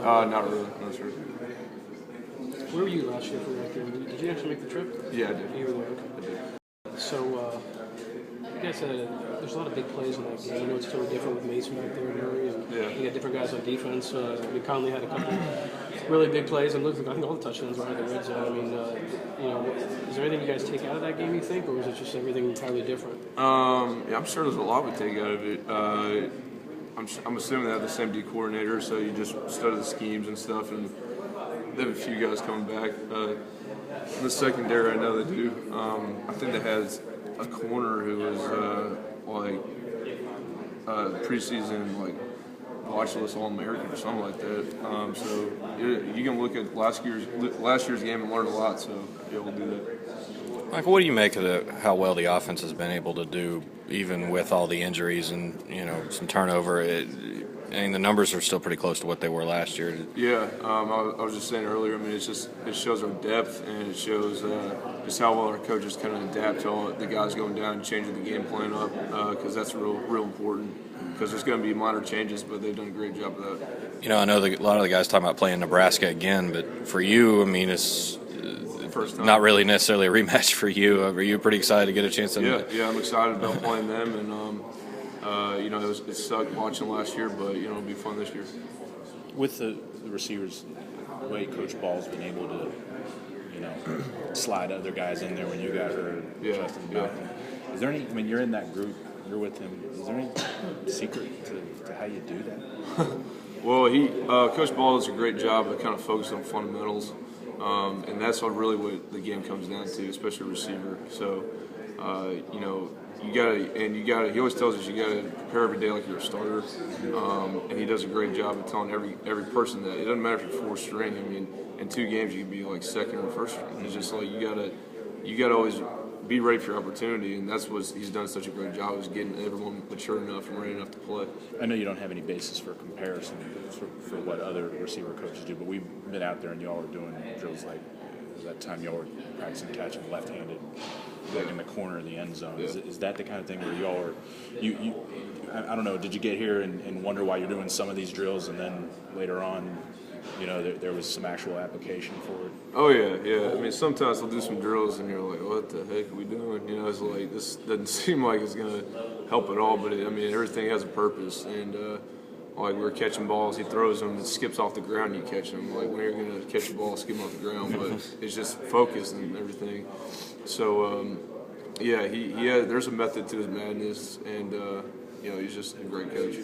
Not really. No, sir. Where were you last year for that game? Did you actually make the trip? Yeah, I did. You were there, okay. I did. So, I guess there's a lot of big plays in that game. I know it's totally different with Mason back there and Murray, and you got different guys on defense. Conley had a couple really big plays, and looked like I think all the touchdowns were out of the red zone. I mean, is there anything you guys take out of that game, you think, or is it just everything entirely different? Yeah, I'm sure there's a lot we take out of it. I'm assuming they have the same D coordinator, so you just study the schemes and stuff, and they have a few guys coming back. In the secondary, I know they do. I think they had a corner who was preseason watch list All-American or something like that. So you can look at last year's game and learn a lot. So yeah, we'll do that. Michael, what do you make of how well the offense has been able to do, even with all the injuries and some turnover? I mean, the numbers are still pretty close to what they were last year. Yeah, I was just saying earlier. I mean, it shows our depth, and it shows just how well our coaches kind of adapt to all the guys going down and changing the game plan up, because that's real important. Because there's going to be minor changes, but they've done a great job of that. I know a lot of the guys talking about playing Nebraska again, but for you, I mean, it's not really necessarily a rematch for you. Are you pretty excited to get a chance to? Yeah, I'm excited about playing them, and it sucked watching last year, but it'll be fun this year. With the receivers, the way Coach Ball's been able to, slide other guys in there when you got hurt, Justin Malcolm. Is there any? I mean, you're in that group, you're with him. Is there any secret to how you do that? Well, Coach Ball does a great job of kind of focusing on fundamentals, and that's what the game comes down to, especially receiver. So, he always tells us you gotta prepare every day like you're a starter, and he does a great job of telling every person that. It doesn't matter if you're fourth string. I mean, in 2 games you can be like second or first string. It's just like you gotta always be ready for your opportunity, and that's what he's done such a great job, is getting everyone mature enough and ready enough to play. I know you don't have any basis for comparison for what other receiver coaches do, but we've been out there and y'all are doing drills like that time y'all were practicing catching left-handed in the corner of the end zone. Yeah. Is that the kind of thing where y'all are I don't know, did you get here and wonder why you're doing some of these drills, and then later on there was some actual application for it? Oh yeah. I mean, sometimes we'll do some drills and you're like, what the heck are we doing? It's like, this doesn't seem like it's gonna help at all, but everything has a purpose. And like, we're catching balls, he throws them, it skips off the ground, you catch them. Like, when you're gonna catch a ball skipping off the ground, but it's just focus and everything. So there's a method to his madness, and he's just a great coach.